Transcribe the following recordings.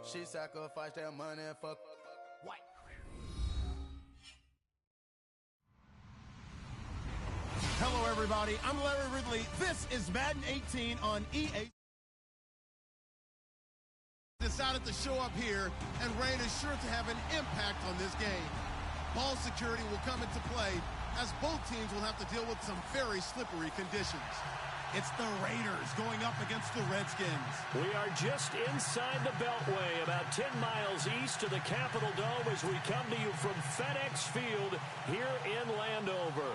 She sacrificed that money for what? Hello, everybody. I'm Larry Ridley. This is Madden 18 on EA. Decided to show up here, and rain is sure to have an impact on this game. Ball security will come into play, as both teams will have to deal with some very slippery conditions. It's the Raiders going up against the Redskins. We are just inside the Beltway, about 10 miles east of the Capitol Dome as we come to you from FedEx Field here in Landover.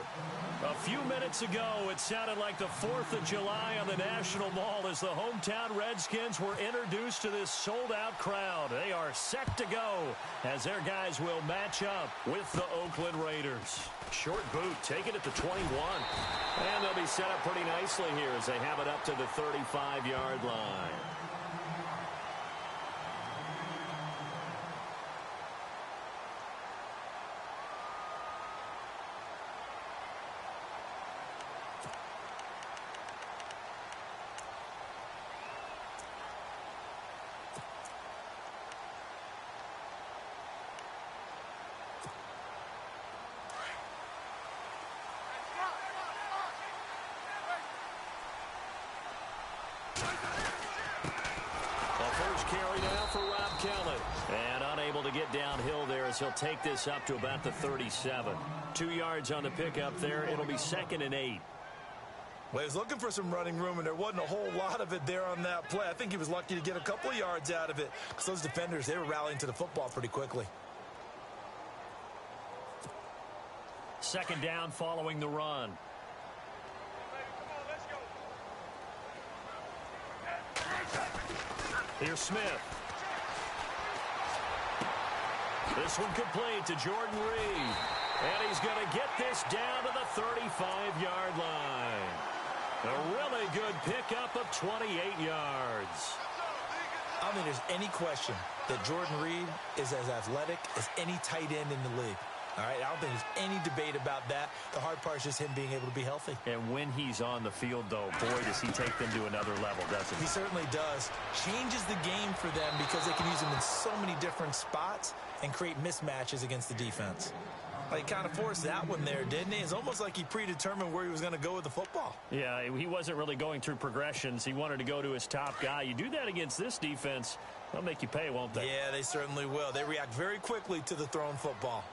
A few minutes ago, it sounded like the 4th of July on the National Mall as the hometown Redskins were introduced to this sold-out crowd. They are set to go as their guys will match up with the Oakland Raiders. Short boot, take it at the 21. And they'll be set up pretty nicely here as they have it up to the 35-yard line. Carry now for Rob Kelly. And unable to get downhill there as he'll take this up to about the 37. 2 yards on the pickup there. It'll be 2nd and 8. Well, he was looking for some running room, and there wasn't a whole lot of it there on that play. I think he was lucky to get a couple of yards out of it because those defenders, they were rallying to the football pretty quickly. 2nd down following the run. Here's Smith. This one complete to Jordan Reed. And he's going to get this down to the 35-yard line. A really good pickup of 28 yards. I don't think there's any question that Jordan Reed is as athletic as any tight end in the league. All right, I don't think there's any debate about that. The hard part is just him being able to be healthy. And when he's on the field, though, boy, does he take them to another level, doesn't he? He certainly does. Changes the game for them because they can use him in so many different spots and create mismatches against the defense. Like, he kind of forced that one there, didn't he? It's almost like he predetermined where he was going to go with the football. Yeah, he wasn't really going through progressions. He wanted to go to his top guy. You do that against this defense, they'll make you pay, won't they? Yeah, they certainly will. They react very quickly to the thrown football.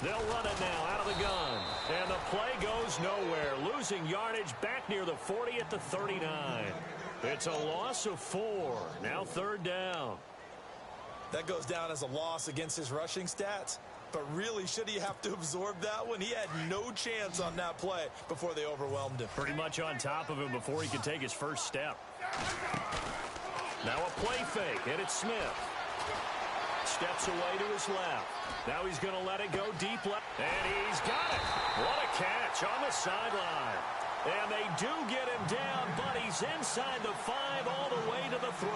They'll run it now out of the gun. And the play goes nowhere. Losing yardage back near the 40 at the 39. It's a loss of 4. Now 3rd down. That goes down as a loss against his rushing stats. But really, should he have to absorb that one? He had no chance on that play before they overwhelmed him. Pretty much on top of him before he could take his first step. Now a play fake, and it's Smith. Steps away to his left. Now he's going to let it go deep left. And he's got it. What a catch on the sideline. And they do get him down, but he's inside the 5 all the way to the 3.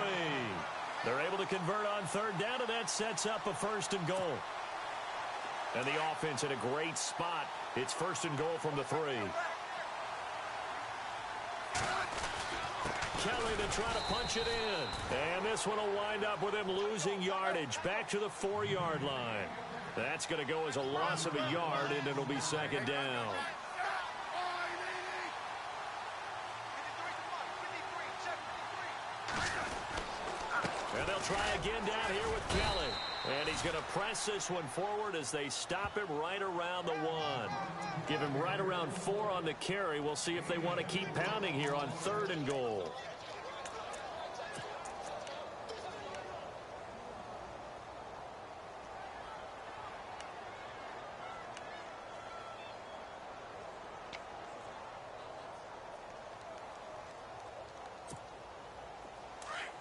They're able to convert on 3rd down, and that sets up a 1st and goal. And the offense in a great spot. It's 1st and goal from the 3. Kelly to try to punch it in. And this one will wind up with him losing yardage back to the 4-yard line. That's going to go as a loss of a yard, and it'll be 2nd down. And they'll try again down here with Kelly. And he's going to press this one forward as they stop him right around the 1. Give him right around 4 on the carry. We'll see if they want to keep pounding here on 3rd and goal.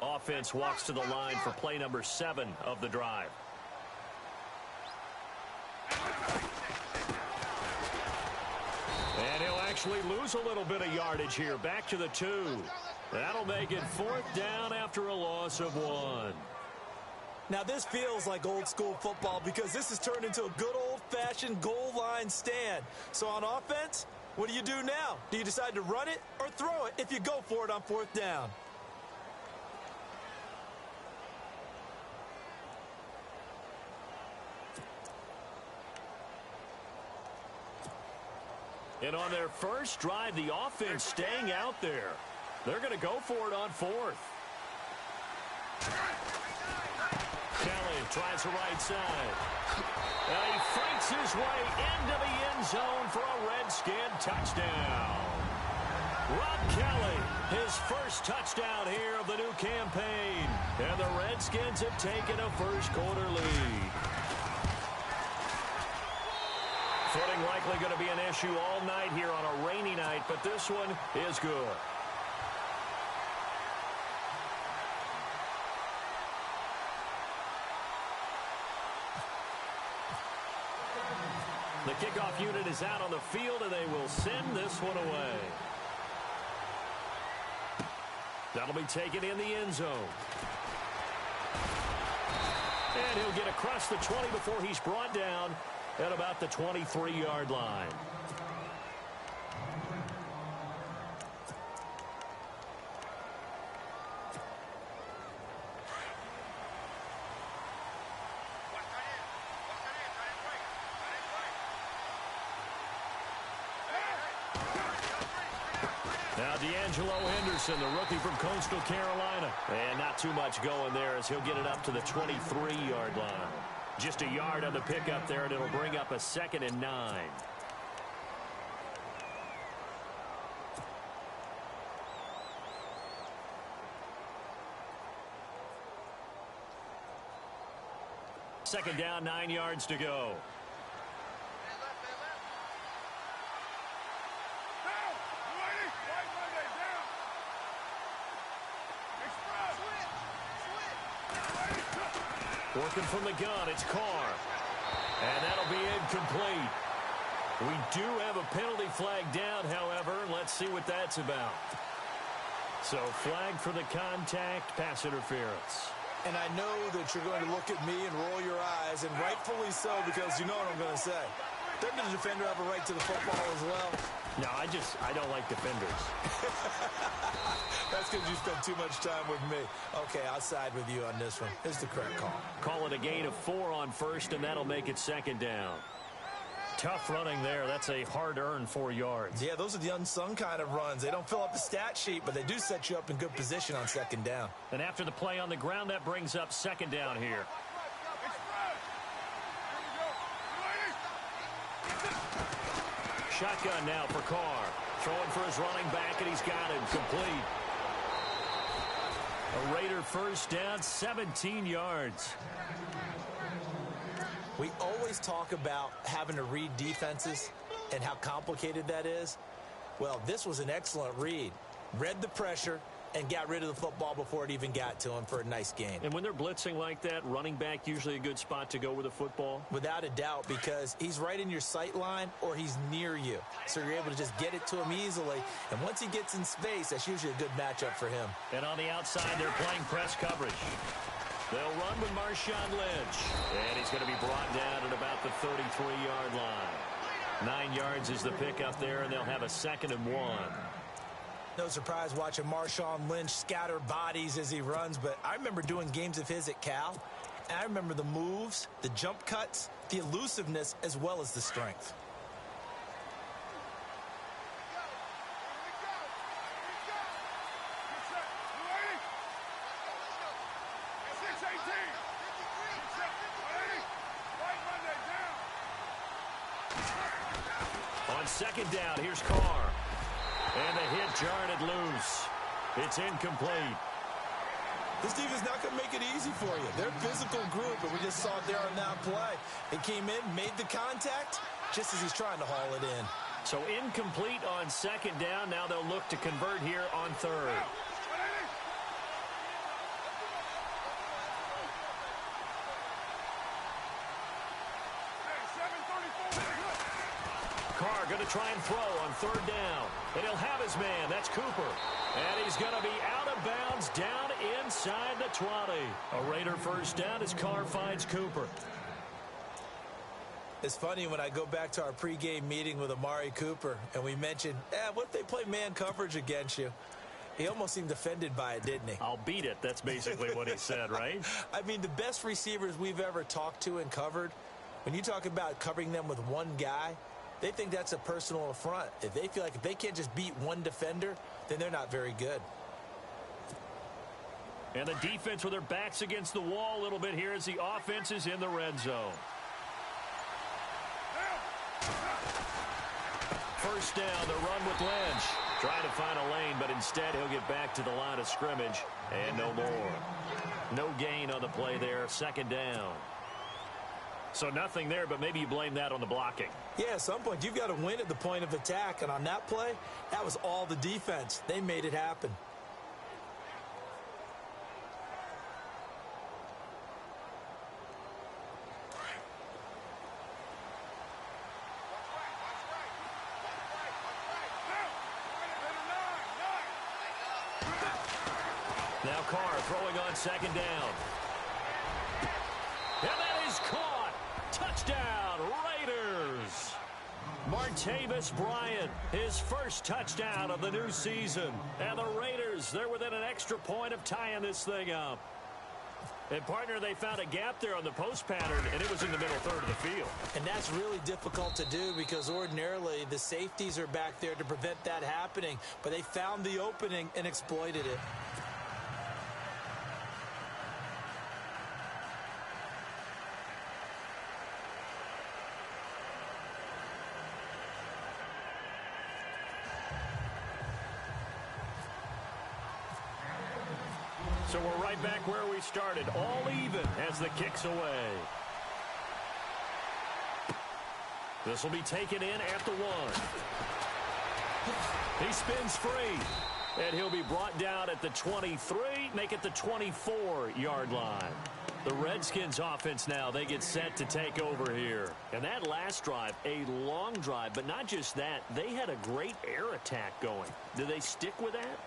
Offense walks to the line for play number 7 of the drive. And he'll actually lose a little bit of yardage here. Back to the 2. That'll make it 4th down after a loss of 1. Now, this feels like old-school football because this has turned into a good old-fashioned goal line stand. So on offense, What do you do now? Do you decide to run it or throw it if you go for it on 4th down? And on their first drive, the offense staying out there. They're going to go for it on 4th. Kelly tries the right side. And he fights his way into the end zone for a Redskin touchdown. Rob Kelly, his first touchdown here of the new campaign. And the Redskins have taken a first-quarter lead. Footing likely going to be an issue all night here on a rainy night, but this one is good. The kickoff unit is out on the field, and they will send this one away. That'll be taken in the end zone. And he'll get across the 20 before he's brought down at about the 23-yard line. Now D'Angelo Henderson, the rookie from Coastal Carolina. And not too much going there as he'll get it up to the 23-yard line. Just a yard on the pickup there, and it'll bring up a 2nd and 9. Second down, 9 yards to go. Working from the gun, it's Carr. And that'll be incomplete. We do have a penalty flag down, however. Let's see what that's about. So flag for the contact, pass interference. And I know that you're going to look at me and roll your eyes, and rightfully so, because you know what I'm going to say. Doesn't the defender have a right to the football as well? No, I don't like defenders. That's because you spent too much time with me. Okay, I'll side with you on this one. It's the correct call. Call it a gain of 4 on first, and that'll make it 2nd down. Tough running there. That's a hard-earned 4 yards. Yeah, those are the unsung kind of runs. They don't fill up the stat sheet, but they do set you up in good position on 2nd down. And after the play on the ground, that brings up 2nd down here. Shotgun now for Carr. Throwing for his running back, and he's got him complete. A Raider first down, 17 yards. We always talk about having to read defenses and how complicated that is. Well, this was an excellent read. Read the pressure and got rid of the football before it even got to him for a nice gain. And when they're blitzing like that, running back usually a good spot to go with the football? Without a doubt, because he's right in your sight line or he's near you. So you're able to just get it to him easily. And once he gets in space, that's usually a good matchup for him. And on the outside, they're playing press coverage. They'll run with Marshawn Lynch. And he's going to be brought down at about the 33-yard line. 9 yards is the pickup there, and they'll have a 2nd and 1. No surprise watching Marshawn Lynch scatter bodies as he runs, but I remember doing games of his at Cal, and I remember the moves, the jump cuts, the elusiveness, as well as the strength. On 2nd down, here's Carr. And the hit jarred it loose. It's incomplete. This defense is not going to make it easy for you. They're a physical group, and we just saw it there on that play. It came in, made the contact, just as he's trying to haul it in. So incomplete on 2nd down. Now they'll look to convert here on 3rd. Carr going to try and throw on 3rd down. And he'll have his man. That's Cooper. And he's going to be out of bounds down inside the 20. A Raider first down as Carr finds Cooper. It's funny when I go back to our pregame meeting with Amari Cooper and we mentioned, what if they play man coverage against you? He almost seemed offended by it, didn't he? I'll beat it. That's basically what he said, right? I mean, the best receivers we've ever talked to and covered, when you talk about covering them with one guy, they think that's a personal affront. If they feel like if they can't just beat one defender, then they're not very good. And the defense with their backs against the wall a little bit here as the offense is in the red zone. First down, the run with Lynch. Trying to find a lane, but instead he'll get back to the line of scrimmage. And no more. No gain on the play there. Second down. So nothing there, but maybe you blame that on the blocking. Yeah, at some point you've got to win at the point of attack. And on that play, that was all the defense. They made it happen. Now Carr throwing on second down. And that is caught. Touchdown, Raiders. Martavis Bryant, his first touchdown of the new season. And the Raiders, they're within an extra point of tying this thing up. And, partner, they found a gap there on the post pattern, and it was in the middle third of the field. And that's really difficult to do because ordinarily the safeties are back there to prevent that happening. But they found the opening and exploited it. So we're right back where we started, all even as the kick's away. This will be taken in at the 1. He spins free, and he'll be brought down at the 23, make it the 24-yard line. The Redskins offense now, they get set to take over here. And that last drive, a long drive, but not just that, they had a great air attack going. Do they stick with that?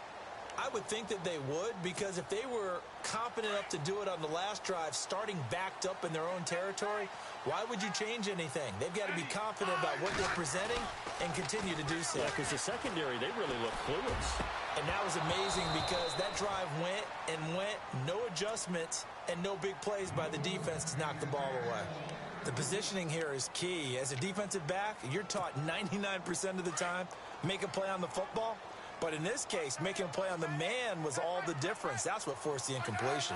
I would think that they would, because if they were confident enough to do it on the last drive, starting backed up in their own territory, why would you change anything? They've got to be confident about what they're presenting and continue to do so. Yeah, because the secondary, they really look clueless. And that was amazing because that drive went and went, no adjustments and no big plays by the defense to knock the ball away. The positioning here is key. As a defensive back, you're taught 99% of the time, make a play on the football. But in this case, making a play on the man was all the difference. That's what forced the incompletion.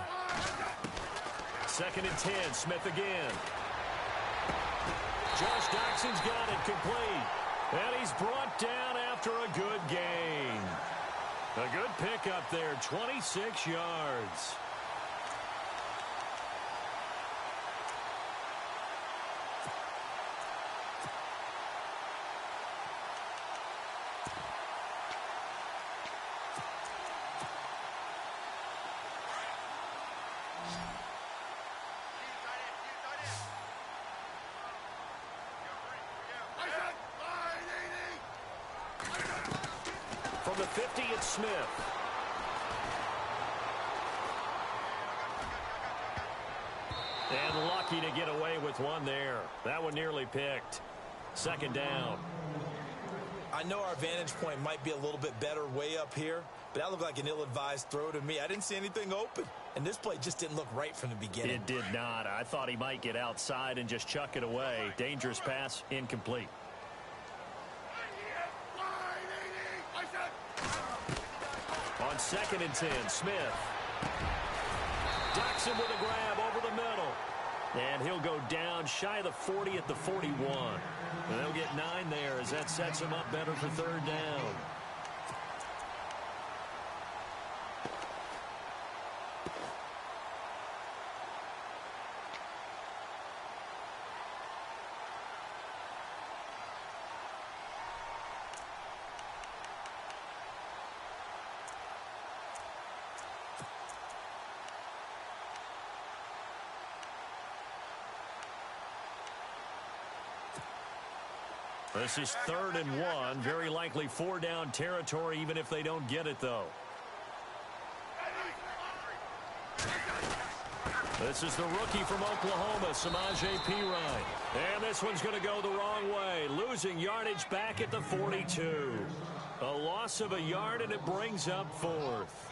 2nd and 10, Smith again. Josh Doxson's got it complete. And he's brought down after a good gain. A good pickup there, 26 yards. From the 50, it's Smith. And lucky to get away with one there. That one nearly picked. 2nd down. I know our vantage point might be a little bit better way up here, but that looked like an ill-advised throw to me. I didn't see anything open, and this play just didn't look right from the beginning. It did not. I thought he might get outside and just chuck it away. Dangerous pass, incomplete. On 2nd and 10, Smith. Doxson with a grab over the middle. And he'll go down shy of the 40 at the 41. And they'll get 9 there as that sets him up better for 3rd down. This is 3rd and 1. Very likely 4-down territory, even if they don't get it, though. This is the rookie from Oklahoma, Samaje Perine. And this one's going to go the wrong way, losing yardage back at the 42. A loss of a yard, and it brings up fourth.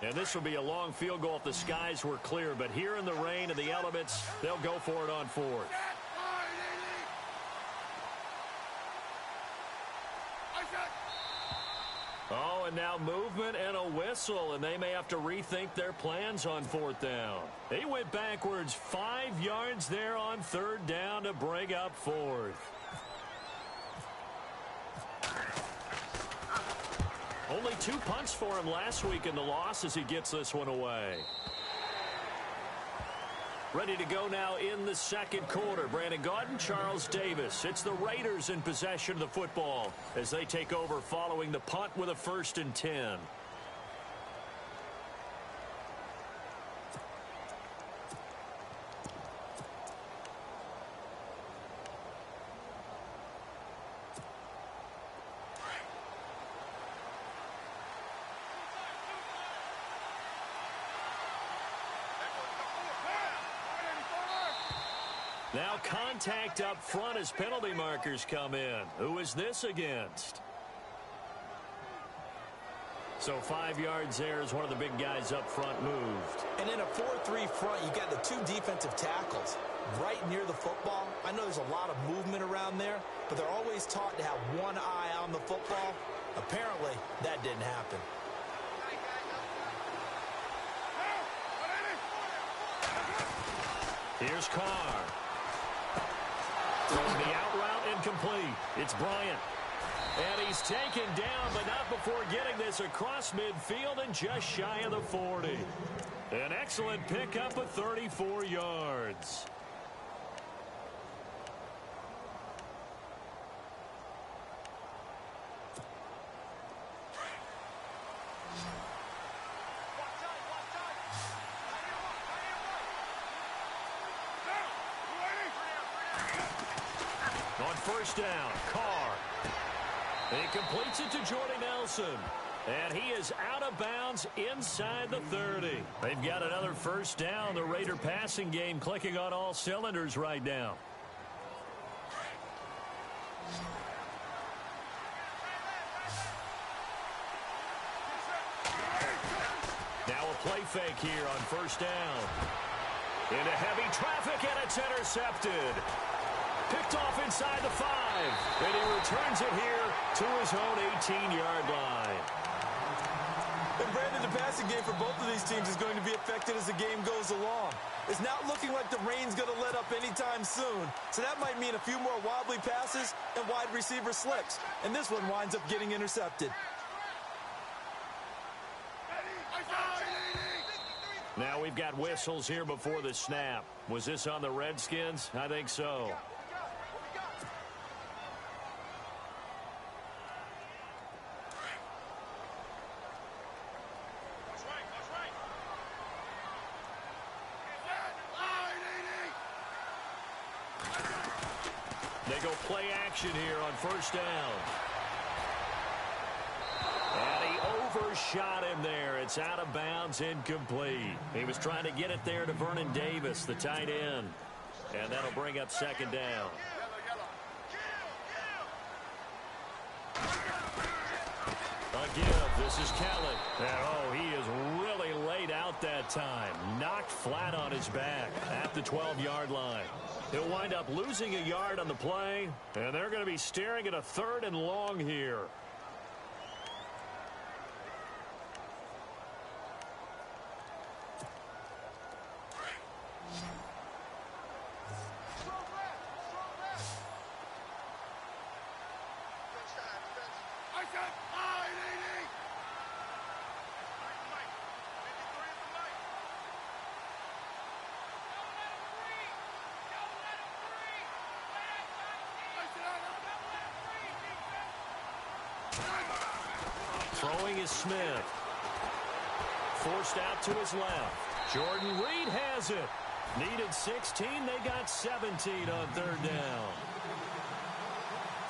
And this will be a long field goal if the skies were clear. But here in the rain and the elements, they'll go for it on fourth. Oh, and now movement and a whistle, and they may have to rethink their plans on fourth down. They went backwards 5 yards there on third down to bring up fourth. Only 2 punts for him last week in the loss as he gets this one away. Ready to go now in the second quarter. Brandon Gaudin, Charles Davis. It's the Raiders in possession of the football as they take over following the punt with a 1st and 10. Now contact up front as penalty markers come in. Who is this against? So 5 yards there as one of the big guys up front moved. And in a 4-3 front, you got the 2 defensive tackles right near the football. I know there's a lot of movement around there, but they're always taught to have one eye on the football. Apparently, that didn't happen. Here's Carr. Throwing the out route incomplete. It's Bryant. And he's taken down, but not before getting this across midfield and just shy of the 40. An excellent pickup of 34 yards. On first down, Carr. He completes it to Jordy Nelson. And he is out of bounds inside the 30. They've got another first down. The Raider passing game clicking on all cylinders right now. Now a play fake here on first down. Into heavy traffic, and it's intercepted. Picked off inside the 5. And he returns it here to his own 18-yard line. And Brandon, the passing game for both of these teams is going to be affected as the game goes along. It's not looking like the rain's going to let up anytime soon. So that might mean a few more wobbly passes and wide receiver slips. And this one winds up getting intercepted. Now we've got whistles here before the snap. Was this on the Redskins? I think so. They go play action here on first down. And he overshot him there. It's out of bounds, incomplete. He was trying to get it there to Vernon Davis, the tight end. And that'll bring up second down. A give. This is Kelly. And oh, he is really laid out that time. Knocked flat on his back at the 12-yard line. He'll wind up losing a yard on the play, and they're going to be staring at a 3rd and long here. Throwing is Smith. Forced out to his left. Jordan Reed has it. Needed 16. They got 17 on third down.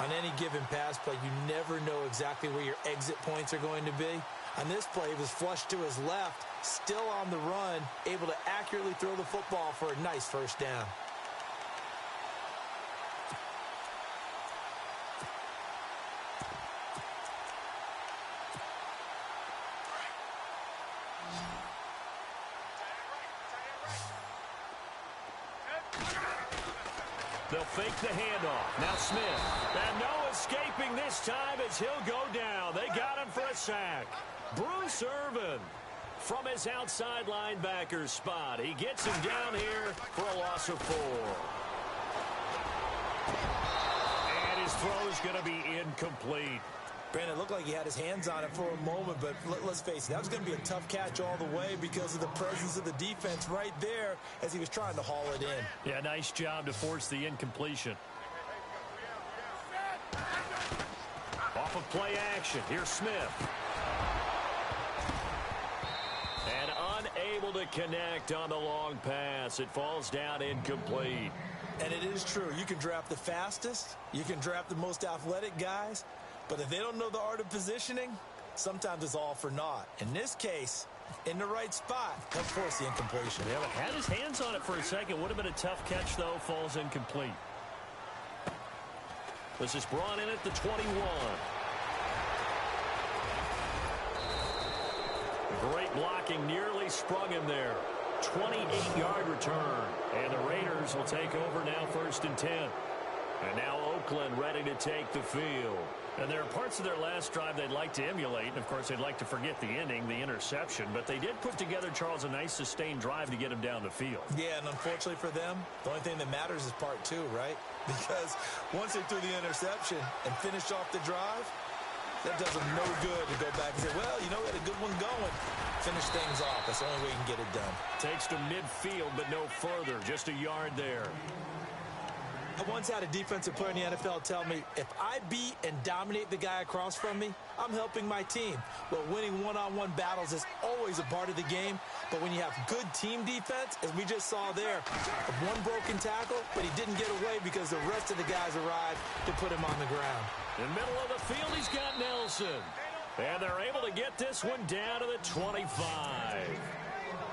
On any given pass play, you never know exactly where your exit points are going to be. On this play, he was flushed to his left, still on the run, able to accurately throw the football for a nice first down. They'll fake the handoff. Now Smith. And no escaping this time as he'll go down. They got him for a sack. Bruce Irvin from his outside linebacker spot. He gets him down here for a loss of 4. And his throw is going to be incomplete. Brandon, it looked like he had his hands on it for a moment, but let's face it, that was going to be a tough catch all the way because of the presence of the defense right there as he was trying to haul it in. Yeah, nice job to force the incompletion. Off of play action, here's Smith. And unable to connect on the long pass. It falls down incomplete. And it is true. You can draft the fastest. You can draft the most athletic guys. But if they don't know the art of positioning, sometimes it's all for naught. In this case, in the right spot, he'll force the incompletion. Yeah, but had his hands on it for a second. Would have been a tough catch, though. Falls incomplete. This is brought in at the 21. Great blocking. Nearly sprung him there. 28-yard return. And the Raiders will take over now 1st and 10. And now Oakland ready to take the field. And there are parts of their last drive they'd like to emulate. And, of course, they'd like to forget the ending, the interception. But they did put together, Charles, a nice sustained drive to get him down the field. Yeah, and unfortunately for them, the only thing that matters is part 2, right? Because once they threw the interception and finished off the drive, that does them no good to go back and say, well, you know, we had a good one going. Finish things off. That's the only way you can get it done. Takes to midfield, but no further. Just a yard there. I once had a defensive player in the NFL tell me, if I beat and dominate the guy across from me, I'm helping my team. Well, winning one-on-one battles is always a part of the game, but when you have good team defense, as we just saw there, one broken tackle, but he didn't get away because the rest of the guys arrived to put him on the ground. In the middle of the field, he's got Nelson. And they're able to get this one down to the 25.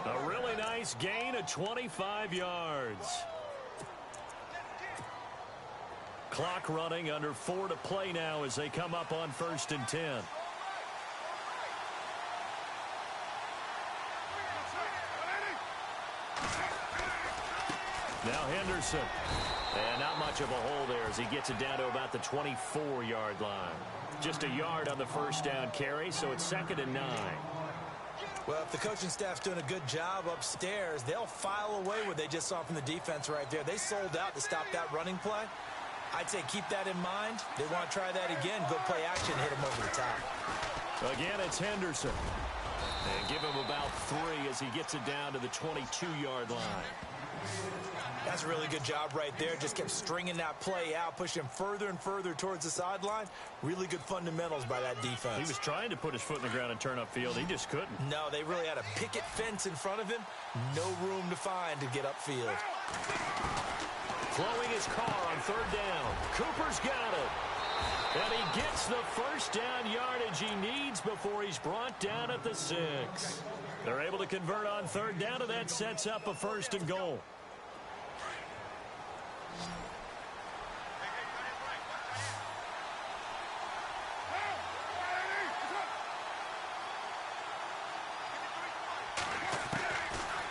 A really nice gain of 25 yards. Clock running, under 4 to play now as they come up on 1st and 10. Now Henderson. And not much of a hole there as he gets it down to about the 24-yard line. Just a yard on the first down carry, so it's 2nd and 9. Well, if the coaching staff's doing a good job upstairs, they'll file away what they just saw from the defense right there. They sold out to stop that running play. I'd say keep that in mind. They want to try that again. Go play action, hit him over the top. Again, it's Henderson. And give him about 3 as he gets it down to the 22-yard line. That's a really good job right there. Just kept stringing that play out, pushing him further and further towards the sideline. Really good fundamentals by that defense. He was trying to put his foot in the ground and turn upfield. He just couldn't. No, they really had a picket fence in front of him. No room to find to get upfield. Flowing his car on 3rd down. Cooper's got it. And he gets the first down yardage he needs before he's brought down at the 6. They're able to convert on 3rd down, and that sets up a 1st and goal.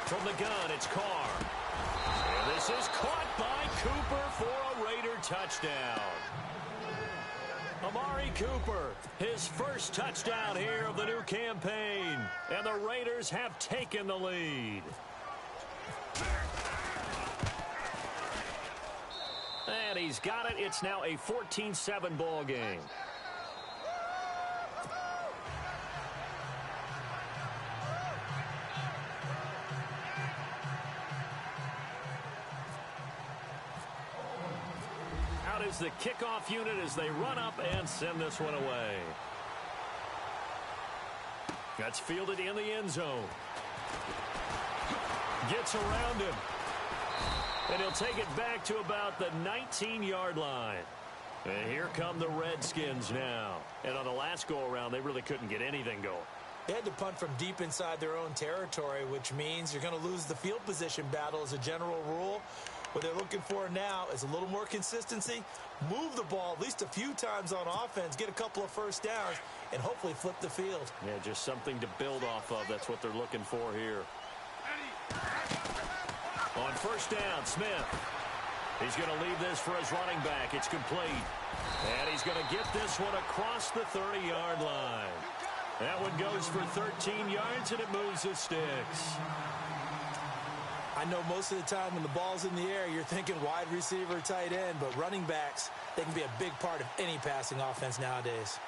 From the gun, it's Carr. And this is caught by Cooper for a Raider touchdown. Amari Cooper, his first touchdown here of the new campaign. And the Raiders have taken the lead. And he's got it. It's now a 14-7 ball game. Is the kickoff unit as they run up and send this one away. That's fielded in the end zone. Gets around him. And he'll take it back to about the 19-yard line. And here come the Redskins now. And on the last go-around, they really couldn't get anything going. They had to punt from deep inside their own territory, which means you're going to lose the field position battle as a general rule. What they're looking for now is a little more consistency, move the ball at least a few times on offense, get a couple of first downs, and hopefully flip the field. Yeah, just something to build off of. That's what they're looking for here. On first down, Smith. He's going to leave this for his running back. It's complete. And he's going to get this one across the 30-yard line. That one goes for 13 yards, and it moves the sticks. I know most of the time when the ball's in the air, you're thinking wide receiver, tight end, but running backs, they can be a big part of any passing offense nowadays.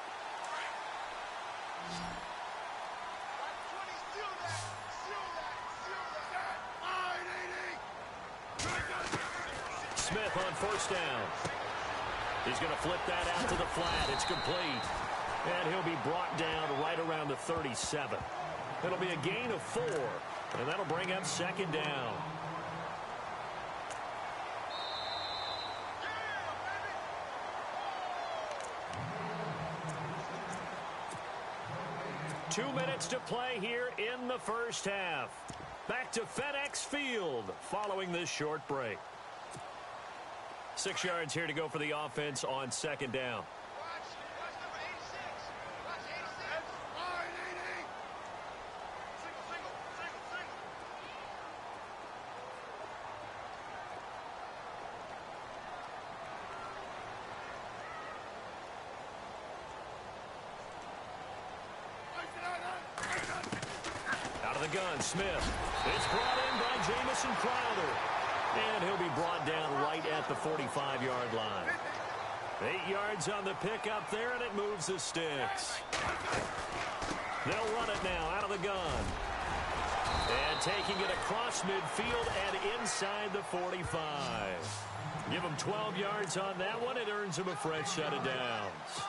Smith on first down. He's going to flip that out to the flat. It's complete. And he'll be brought down right around the 37. It'll be a gain of 4. And that'll bring up second down. Two minutes to play here in the first half. Back to FedEx Field following this short break. 6 yards here to go for the offense on second down. Gun, Smith. It's brought in by Jamison Crowder. And he'll be brought down right at the 45-yard line. 8 yards on the pickup there, and it moves the sticks. They'll run it now out of the gun. And taking it across midfield and inside the 45. Give them 12 yards on that one. It earns them a fresh set of downs.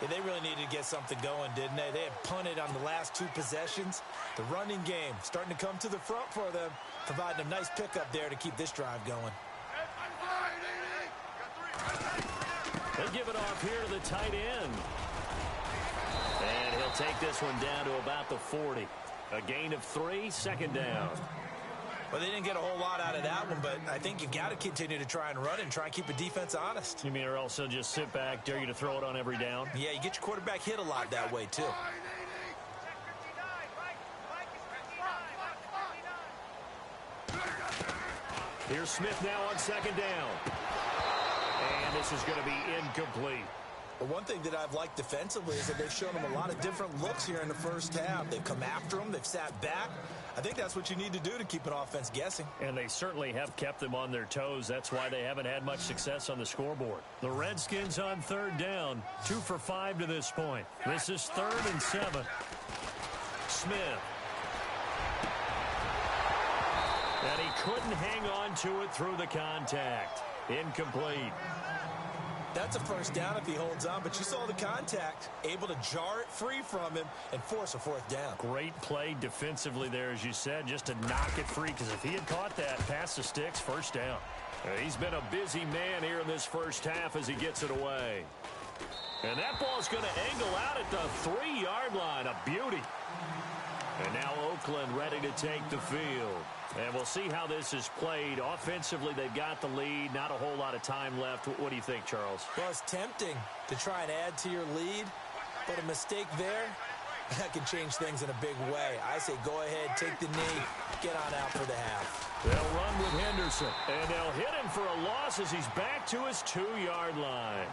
Yeah, they really needed to get something going, didn't they? They had punted on the last 2 possessions. The running game starting to come to the front for them, providing a nice pickup there to keep this drive going. They give it off here to the tight end. And he'll take this one down to about the 40. A gain of 3, second down. Well, they didn't get a whole lot out of that one, but I think you've got to continue to try and run and try and keep the defense honest. You mean or also just sit back, dare you to throw it on every down? Yeah, you get your quarterback hit a lot that way, too. Here's Smith now on second down. And this is going to be incomplete. But one thing that I've liked defensively is that they've shown them a lot of different looks here in the first half. They've come after them. They've sat back. I think that's what you need to do to keep an offense guessing. And they certainly have kept them on their toes. That's why they haven't had much success on the scoreboard. The Redskins on third down. 2 for 5 to this point. This is 3rd and 7. Smith. And he couldn't hang on to it through the contact. Incomplete. That's a first down if he holds on, but you saw the contact, able to jar it free from him and force a 4th down. Great play defensively there, as you said, just to knock it free, because if he had caught that, past the sticks, first down. He's been a busy man here in this first half as he gets it away. And that ball's going to angle out at the 3-yard line, a beauty. And now Oakland ready to take the field. And we'll see how this is played. Offensively, they've got the lead. Not a whole lot of time left. What do you think, Charles? Well, it's tempting to try and add to your lead, but a mistake there, that can change things in a big way. I say go ahead, take the knee, get on out for the half. They'll run with Henderson, and they'll hit him for a loss as he's back to his 2-yard line.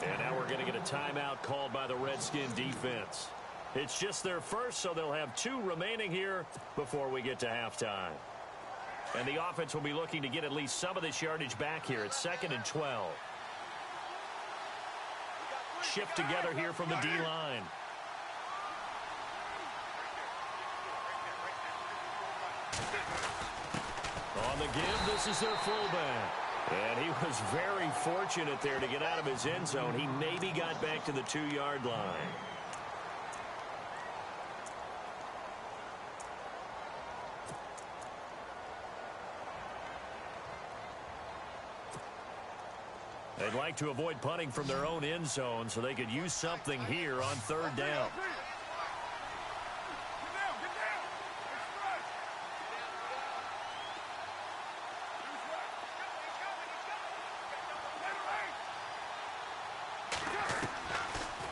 And now we're going to get a timeout called by the Redskin defense. It's just their first, so they'll have 2 remaining here before we get to halftime. And the offense will be looking to get at least some of this yardage back here. It's 2nd and 12. Shift together here from the D-line. On the give, this is their fullback. And he was very fortunate there to get out of his end zone. He maybe got back to the 2-yard line. They'd like to avoid punting from their own end zone so they could use something here on third down.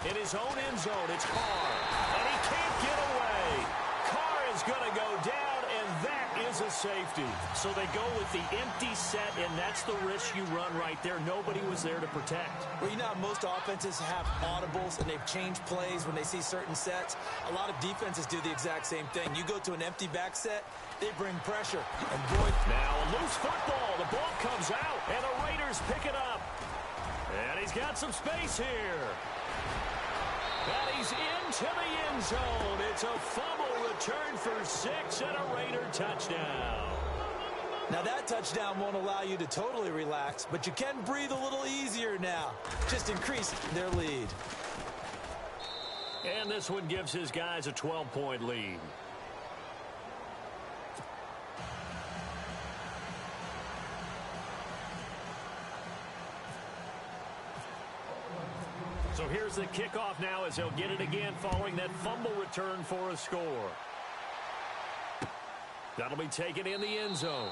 In his own end zone, it's Carr, and he can't get away. Carr is going to go down, and that is a safety. So they go with the empty set, and that's the risk you run right there. Nobody was there to protect. Well, you know how most offenses have audibles, and they've changed plays when they see certain sets. A lot of defenses do the exact same thing. You go to an empty back set, they bring pressure. And boy, now a loose football. The ball comes out, and the Raiders pick it up. And he's got some space here. And he's into the end zone. It's a fumble return for 6 and a Raider touchdown. Now that touchdown won't allow you to totally relax, but you can breathe a little easier now. Just increase their lead. And this one gives his guys a 12-point lead. So here's the kickoff now as they'll get it again following that fumble return for a score. That'll be taken in the end zone.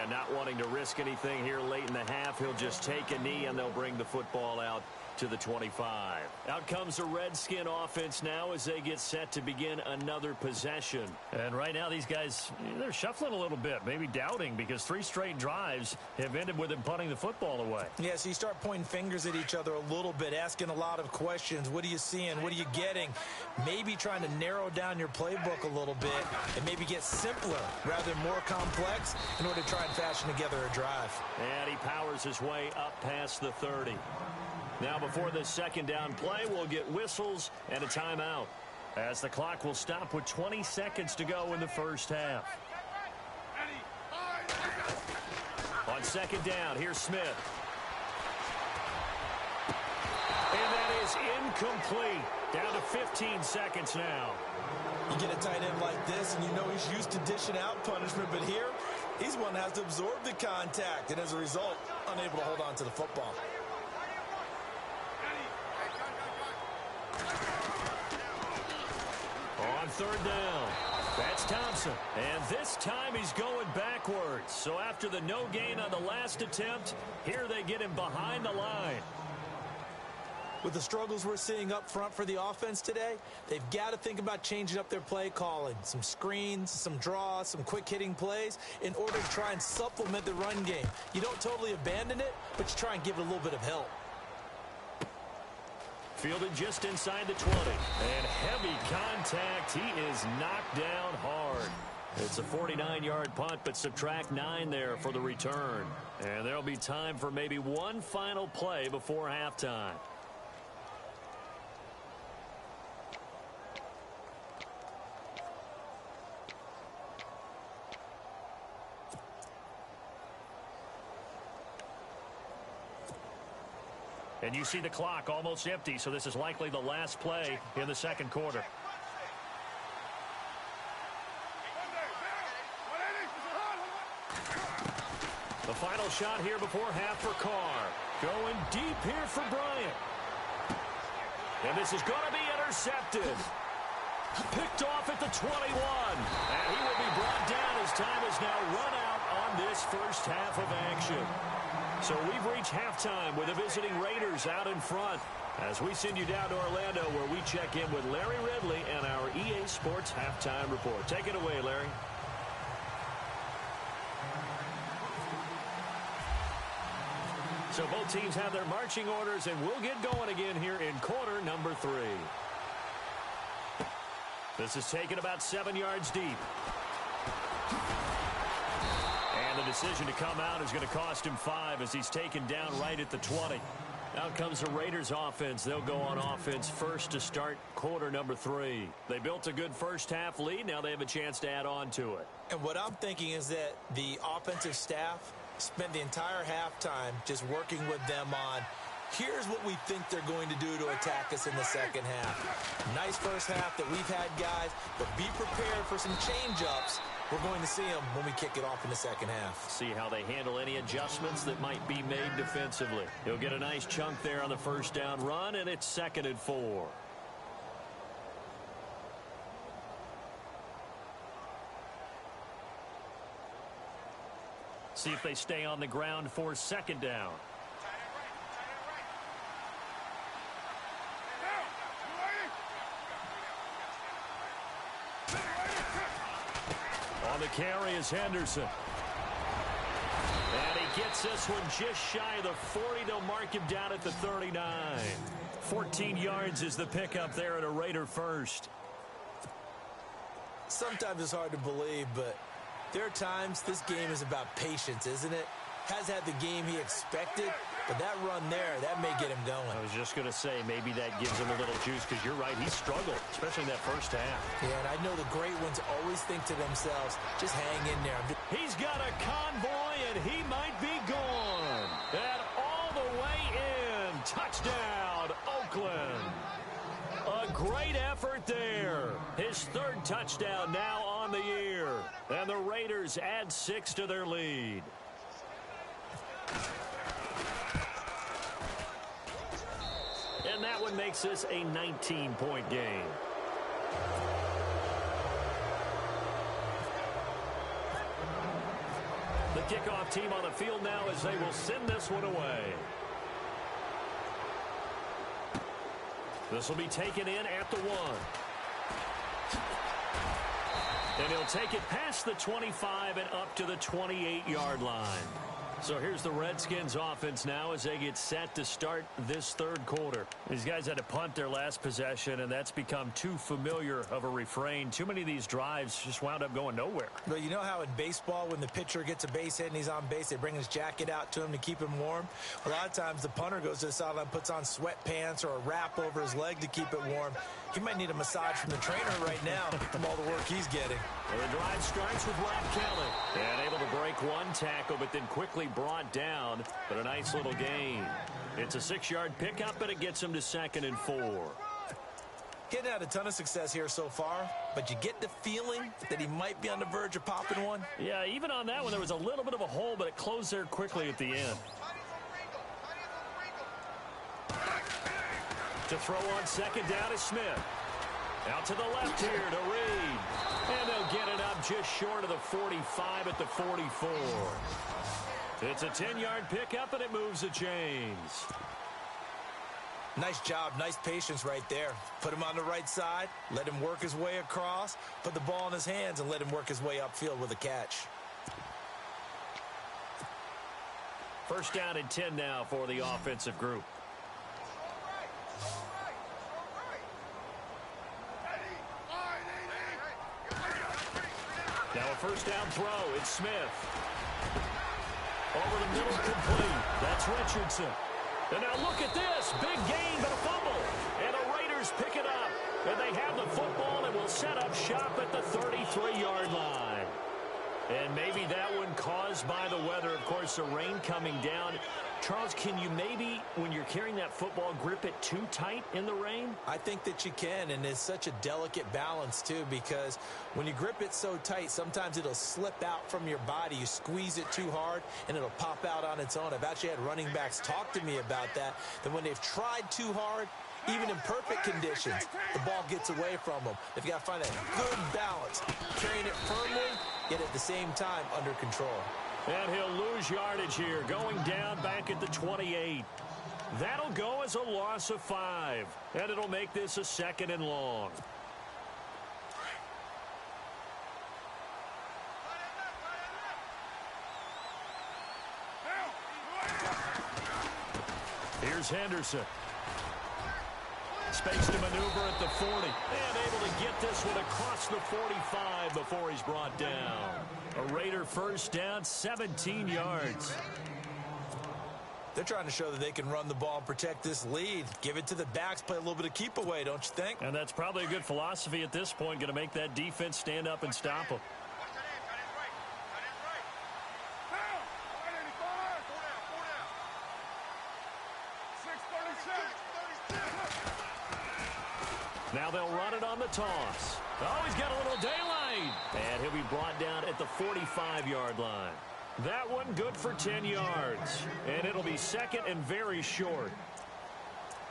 And not wanting to risk anything here late in the half, he'll just take a knee and they'll bring the football out to the 25. Out comes the Redskin offense now as they get set to begin another possession. And right now these guys, they're shuffling a little bit, maybe doubting, because 3 straight drives have ended with them punting the football away. Yeah, so you start pointing fingers at each other a little bit, asking a lot of questions. What are you seeing? What are you getting? Maybe trying to narrow down your playbook a little bit and maybe get simpler rather than more complex in order to try and fashion together a drive. And he powers his way up past the 30. Now before this second down play, we'll get whistles and a timeout as the clock will stop with 20 seconds to go in the first half. On second down, here's Smith. And that is incomplete. Down to 15 seconds now. You get a tight end like this, and you know he's used to dishing out punishment, but here, he's one that has to absorb the contact, and as a result, unable to hold on to the football. On third down, that's Thompson. And this time he's going backwards. So after the no gain on the last attempt, here they get him behind the line. With the struggles we're seeing up front for the offense today, they've got to think about changing up their play calling. Some screens, some draws, some quick-hitting plays in order to try and supplement the run game. You don't totally abandon it, but you try and give it a little bit of help. Fielded just inside the 20. And heavy contact. He is knocked down hard. It's a 49-yard punt, but subtract 9 there for the return. And there'll be time for maybe one final play before halftime. And you see the clock almost empty, so this is likely the last play in the second quarter. The final shot here before half for Carr. Going deep here for Bryant. And this is going to be intercepted. Picked off at the 21. And he will be brought down as time is now run out on this first half of action. So we've reached halftime with the visiting Raiders out in front as we send you down to Orlando where we check in with Larry Ridley and our EA Sports Halftime Report. Take it away, Larry. So both teams have their marching orders, and we'll get going again here in quarter number 3. This is taken about 7 yards deep. And the decision to come out is going to cost him 5 as he's taken down right at the 20. Out comes the Raiders offense. They'll go on offense first to start quarter number 3. They built a good first half lead. Now they have a chance to add on to it. And what I'm thinking is that the offensive staff spent the entire halftime just working with them on, here's what we think they're going to do to attack us in the second half. Nice first half that we've had, guys, but be prepared for some change-ups we're going to see them when we kick it off in the second half. See how they handle any adjustments that might be made defensively. He'll get a nice chunk there on the first down run, and it's 2nd and 4. See if they stay on the ground for 2nd down. On the carry is Henderson. And he gets this one just shy of the 40. They'll mark him down at the 39. 14 yards is the pickup there at a Raider first. Sometimes it's hard to believe, but there are times this game is about patience, isn't it? Has had the game he expected, but that run there, that may get him going. I was just going to say, maybe that gives him a little juice, because you're right, he struggled, especially in that first half. Yeah, and I know the great ones always think to themselves, just hang in there. He's got a convoy, and he might be gone. And all the way in. Touchdown, Oakland. A great effort there. His 3rd touchdown now on the year. And the Raiders add 6 to their lead. And that one makes this a 19-point game. The kickoff team on the field now as they will send this one away. This will be taken in at the 1. And he'll take it past the 25 and up to the 28-yard line. So here's the Redskins offense now as they get set to start this 3rd quarter. These guys had to punt their last possession, and that's become too familiar of a refrain. Too many of these drives just wound up going nowhere. But you know how in baseball, when the pitcher gets a base hit and he's on base, they bring his jacket out to him to keep him warm? A lot of times the punter goes to the sideline, puts on sweatpants or a wrap over his leg to keep it warm. He might need a massage from the trainer right now from all the work he's getting. Well, the drive starts with Rob Kelly. And able to break one tackle, but then quickly brought down. But a nice little gain. It's a 6-yard pickup, but it gets him to 2nd and 4. Getting had a ton of success here so far, but you get the feeling that he might be on the verge of popping one. Yeah, even on that one, there was a little bit of a hole, but it closed there quickly at the end. To throw on 2nd down is Smith. Out to the left here to Reed. And they'll get it up just short of the 45 at the 44. It's a 10-yard pickup, and it moves the chains. Nice job, nice patience right there. Put him on the right side, let him work his way across, put the ball in his hands, and let him work his way upfield with a catch. 1st down and 10 now for the offensive group. Now a 1st down throw. It's Smith. Over the middle, complete. That's Richardson. And now look at this. Big gain, but a fumble. And the Raiders pick it up. And they have the football and will set up shop at the 33-yard line. And maybe that one caused by the weather. Of course, the rain coming down. Charles, can you maybe, when you're carrying that football, grip it too tight in the rain? I think that you can, and it's such a delicate balance, too, because when you grip it so tight, sometimes it'll slip out from your body. You squeeze it too hard, and it'll pop out on its own. I've actually had running backs talk to me about that when they've tried too hard, even in perfect conditions, the ball gets away from them. They've got to find a good balance, carrying it firmly, yet at the same time under control. And he'll lose yardage here, going down back at the 28. That'll go as a loss of 5, and it'll make this a 2nd and long. Here's Henderson. Space to maneuver at the 40. And able to get this one across the 45 before he's brought down. A Raider 1st down, 17 yards. They're trying to show that they can run the ball and protect this lead. Give it to the backs, play a little bit of keep away, don't you think? And that's probably a good philosophy at this point, going to make that defense stand up and stop them. Now they'll run it on the toss. Oh, he's got a little daylight. right. And he'll be brought down at the 45-yard line. That one good for 10 yards. And it'll be second and very short.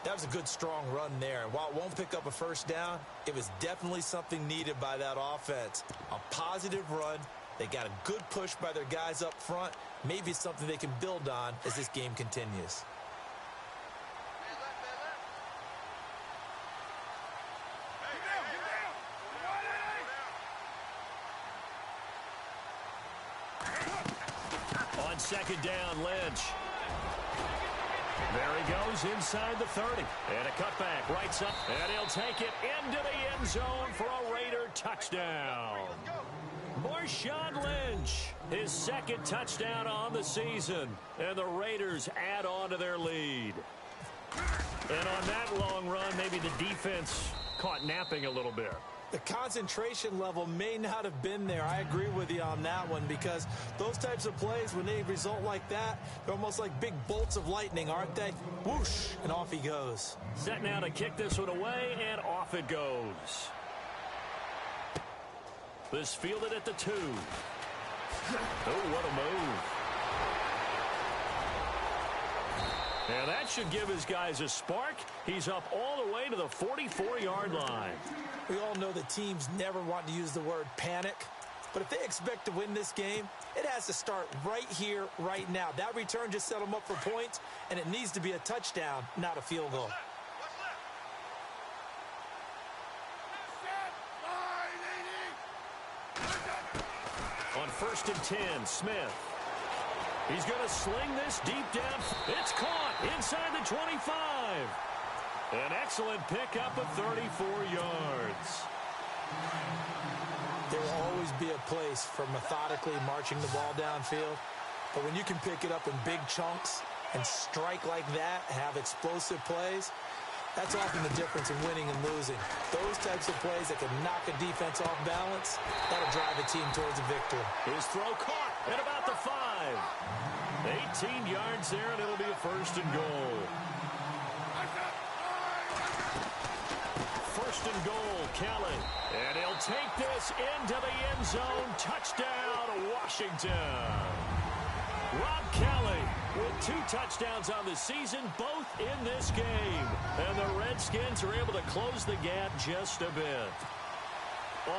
That was a good, strong run there. And while it won't pick up a first down, it was definitely something needed by that offense. A positive run. They got a good push by their guys up front. Maybe something they can build on as this game continues. On second down, Lynch. There he goes inside the 30. And a cutback, right side. And he'll take it into the end zone for a Raider touchdown. Marshawn Lynch, his second touchdown on the season. And the Raiders add on to their lead. And on that long run, maybe the defense caught napping a little bit. The concentration level may not have been there. I agree with you on that one, because those types of plays, when they result like that, they're almost like big bolts of lightning, aren't they? Whoosh, and off he goes. Set now to kick this one away, and off it goes. This fielded at the 2. Oh, what a move. And that should give his guys a spark. He's up all the way to the 44-yard line. We all know the teams never want to use the word panic, but if they expect to win this game, it has to start right here, right now. That return just set them up for points, and it needs to be a touchdown, not a field goal. On 1st and 10, Smith. He's going to sling this deep down. It's caught inside the 25. An excellent pickup of 34 yards. There will always be a place for methodically marching the ball downfield. But when you can pick it up in big chunks and strike like that, have explosive plays, that's often the difference in winning and losing. Those types of plays that can knock a defense off balance, that'll drive a team towards a victory. His throw caught at about the 5. 18 yards there, and it'll be a 1st and goal. 1st and goal, Kelly. And he'll take this into the end zone. Touchdown, Washington. Rob Kelly with 2 touchdowns on the season, both in this game. And the Redskins are able to close the gap just a bit.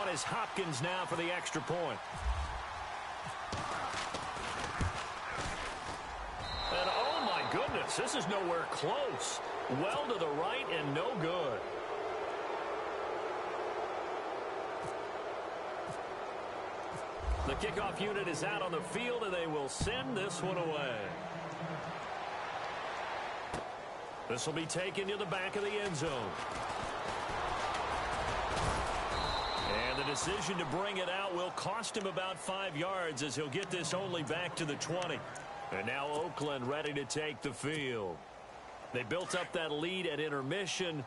On is Hopkins now for the extra point. And oh my goodness, this is nowhere close. Well to the right and no good. The kickoff unit is out on the field, and they will send this one away. This will be taken to the back of the end zone. And the decision to bring it out will cost him about 5 yards, as he'll get this only back to the 20. And now Oakland ready to take the field. They built up that lead at intermission,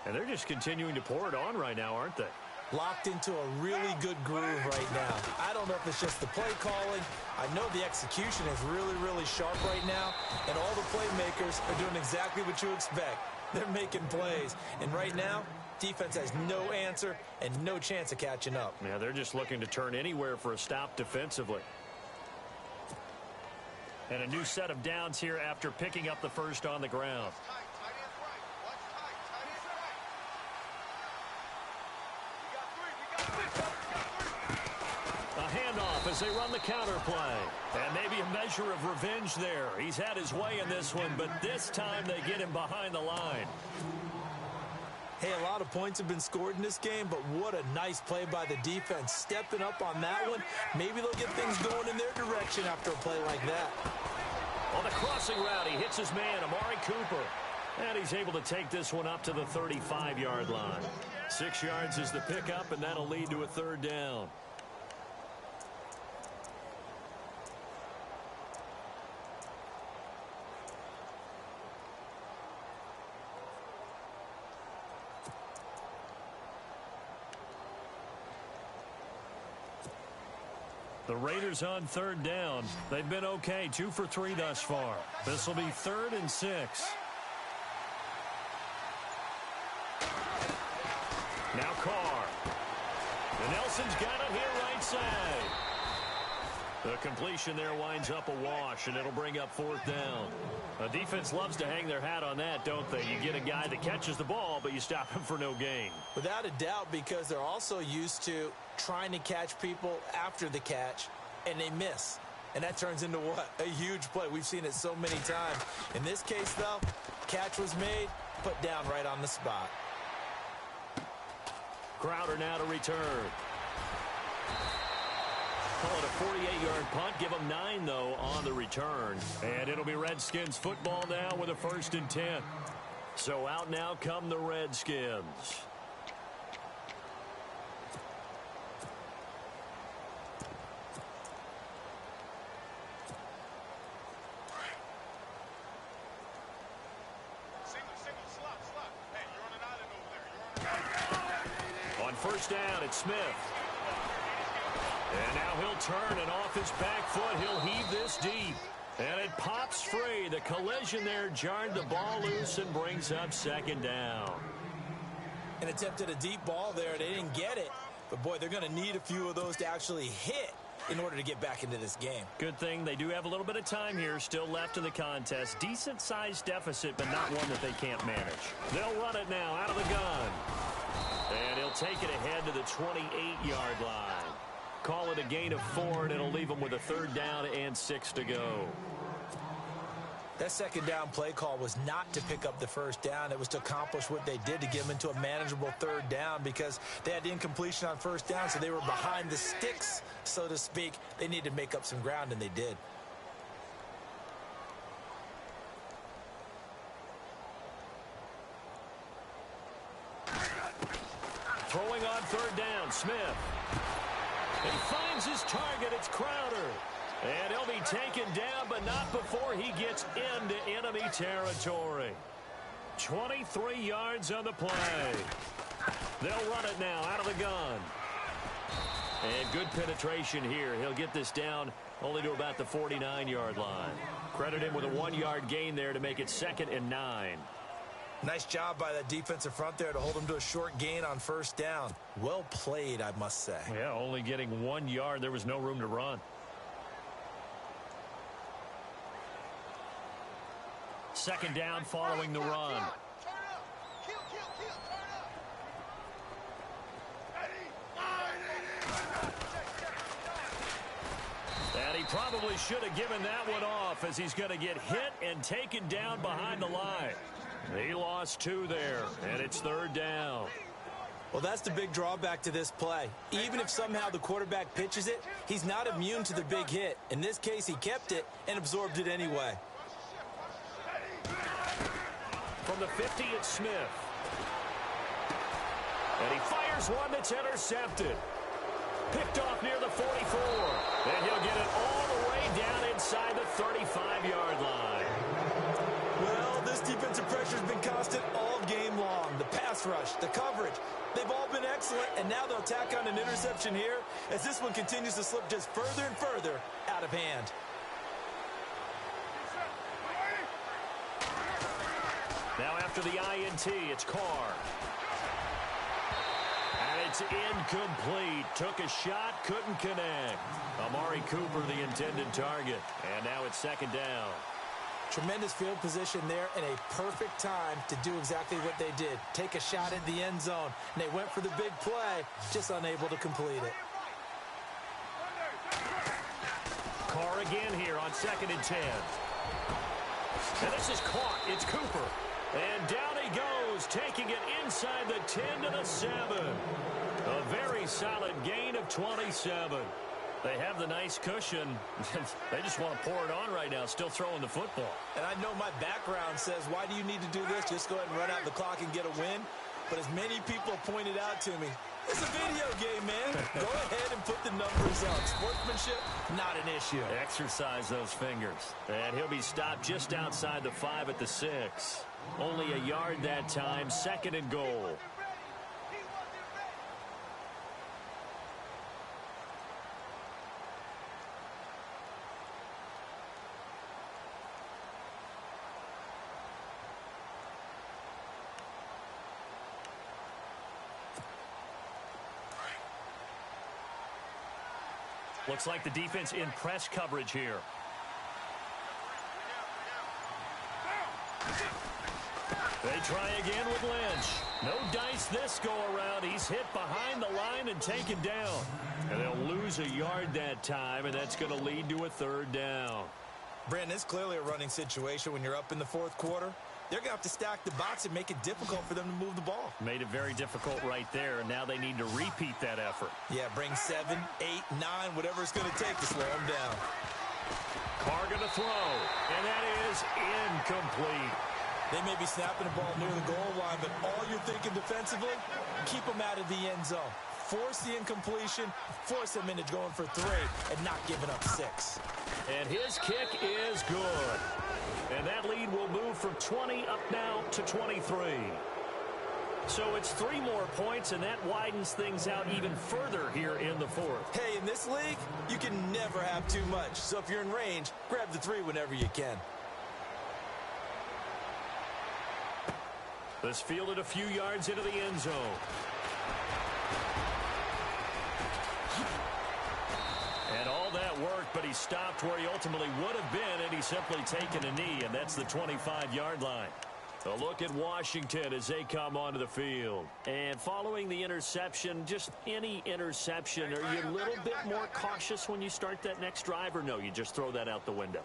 and they're just continuing to pour it on right now, aren't they? Locked into a really good groove right now. I don't know if it's just the play calling. I know the execution is really, really sharp right now, and all the playmakers are doing exactly what you expect. They're making plays, and right now, defense has no answer and no chance of catching up. Yeah, they're just looking to turn anywhere for a stop defensively. And a new set of downs here after picking up the first on the ground. A handoff as they run the counter play. And maybe a measure of revenge there. He's had his way in this one, but this time they get him behind the line. Hey, a lot of points have been scored in this game, but what a nice play by the defense. Stepping up on that one. Maybe they'll get things going in their direction after a play like that. On the crossing route, he hits his man, Amari Cooper. And he's able to take this one up to the 35-yard line. 6 yards is the pickup, and that'll lead to a third down. The Raiders on third down. They've been okay, 2 for 3 thus far. This will be 3rd and 6. Now Carr. And Nelson's got it here right side. The completion there winds up a wash, and it'll bring up 4th down. The defense loves to hang their hat on that, don't they? You get a guy that catches the ball, but you stop him for no gain. Without a doubt, because they're also used to trying to catch people after the catch, and they miss. And that turns into what? A huge play. We've seen it so many times. In this case, though, catch was made, put down right on the spot. Crowder now to return. Call it a 48-yard punt. Give them 9, though, on the return. And it'll be Redskins football now with a 1st and 10. So out now come the Redskins. On 1st down, it's Smith. And now he'll turn, and off his back foot, he'll heave this deep. And it pops free. The collision there jarred the ball loose and brings up 2nd down. An attempt at a deep ball there. They didn't get it. But, boy, they're going to need a few of those to actually hit in order to get back into this game. Good thing they do have a little bit of time here still left in the contest. Decent-sized deficit, but not one that they can't manage. They'll run it now out of the gun. And he'll take it ahead to the 28-yard line. Call it a gain of 4, and it'll leave them with a 3rd down and 6 to go. That 2nd down play call was not to pick up the 1st down. It was to accomplish what they did, to get them into a manageable 3rd down, because they had incompletion on 1st down, so they were behind the sticks, so to speak. They needed to make up some ground, and they did. Throwing on 3rd down, Smith. He finds his target. It's Crowder. And he'll be taken down, but not before he gets into enemy territory. 23 yards on the play. They'll run it now out of the gun. And good penetration here. He'll get this down only to about the 49-yard line. Credit him with a 1-yard gain there to make it 2nd and 9. Nice job by that defensive front there to hold him to a short gain on 1st down. Well played, I must say. Yeah, only getting 1 yard. There was no room to run. 2nd down following the run. And he probably should have given that one off, as he's going to get hit and taken down behind the line. He lost 2 there, and it's 3rd down. Well, that's the big drawback to this play. Even if somehow the quarterback pitches it, he's not immune to the big hit. In this case, he kept it and absorbed it anyway. From the 50, it's Smith. And he fires one that's intercepted. Picked off near the 44. And he'll get it all the way down inside the 35-yard line. Well, this defensive pressure has been constant all game long. The pass rush, the coverage, they've all been excellent, and now they'll tack on an interception here as this one continues to slip just further and further out of hand. Now after the INT, it's Carr. And it's incomplete. Took a shot, couldn't connect. Amari Cooper, the intended target. And now it's 2nd down. Tremendous field position there and a perfect time to do exactly what they did. Take a shot at the end zone. And they went for the big play, just unable to complete it. Carr again here on 2nd and 10. And this is caught. It's Cooper. And down he goes, taking it inside the 10 to the 7. A very solid gain of 27. They have the nice cushion. They just want to pour it on right now, still throwing the football. And I know my background says, why do you need to do this? Just go ahead and run out the clock and get a win. But as many people have pointed out to me, it's a video game, man. Go ahead and put the numbers up. Sportsmanship, not an issue. Exercise those fingers. And he'll be stopped just outside the 5 at the 6. Only a yard that time, 2nd and goal. Looks like the defense in press coverage here. They try again with Lynch. No dice this go-around. He's hit behind the line and taken down. And they'll lose a yard that time, and that's going to lead to a third down. Brandon, it's clearly a running situation when you're up in the fourth quarter. They're going to have to stack the box and make it difficult for them to move the ball. Made it very difficult right there, and now they need to repeat that effort. Yeah, bring 7, 8, 9, whatever it's going to take to slow them down. Carr going to throw, and that is incomplete. They may be snapping the ball near the goal line, but all you're thinking defensively, keep them out of the end zone. Force the incompletion, force them into going for 3, and not giving up 6. And his kick is good. And that lead will move from 20 up now to 23. So it's 3 more points, and that widens things out even further here in the fourth. Hey, in this league, you can never have too much. So if you're in range, grab the 3 whenever you can. This fielded a few yards into the end zone. And all that worked, but he stopped where he ultimately would have been, and he's simply taken a knee, and that's the 25-yard line. A look at Washington as they come onto the field. And following the interception, just any interception, are you a little bit more cautious when you start that next drive, or no, you just throw that out the window?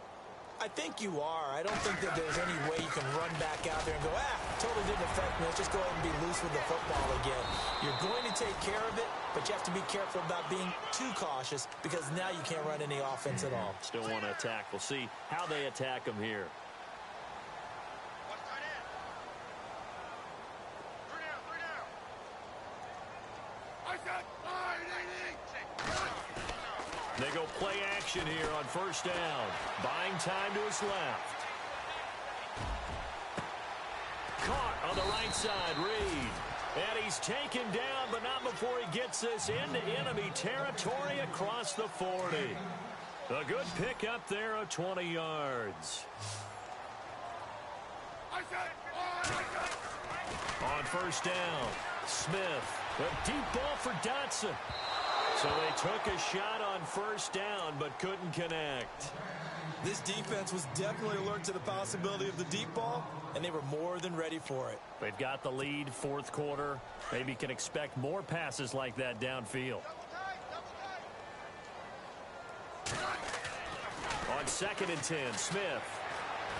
I think you are. I don't think that there's any way you can run back out there and go, totally didn't affect me. Let's just go ahead and be loose with the football again. You're going to take care of it, but you have to be careful about being too cautious because now you can't run any offense at all. Still want to attack. We'll see how they attack them here. They go play action here on first down. Buying time to his left. Caught on the right side, Reed. And he's taken down, but not before he gets this into enemy territory across the 40. A good pick up there of 20 yards. On first down, Smith. A deep ball for Dotson. So they took a shot on first down, but couldn't connect. This defense was definitely alert to the possibility of the deep ball, and they were more than ready for it. They've got the lead, fourth quarter. Maybe can expect more passes like that downfield. On 2nd and 10, Smith.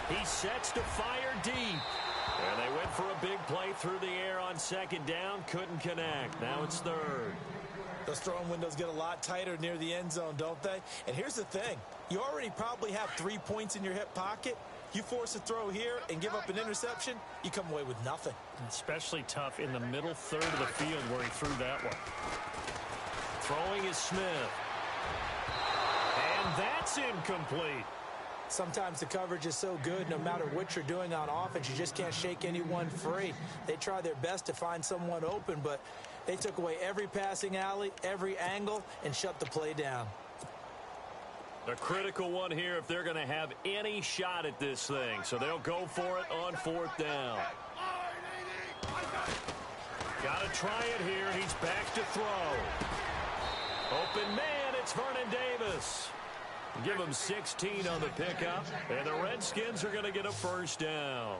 He sets to fire deep. And they went for a big play through the air on 2nd down. Couldn't connect. Now it's 3rd. Those throwing windows get a lot tighter near the end zone, don't they? And here's the thing. You already probably have 3 points in your hip pocket. You force a throw here and give up an interception, you come away with nothing. Especially tough in the middle third of the field where he threw that one. Throwing is Smith. And that's incomplete. Sometimes the coverage is so good, no matter what you're doing on offense, you just can't shake anyone free. They try their best to find someone open, but they took away every passing alley, every angle, and shut the play down. A critical one here if they're going to have any shot at this thing. So they'll go for it on 4th down. Got to try it here, and he's back to throw. Open man, it's Vernon Davis. Give him 16 on the pickup, and the Redskins are going to get a first down.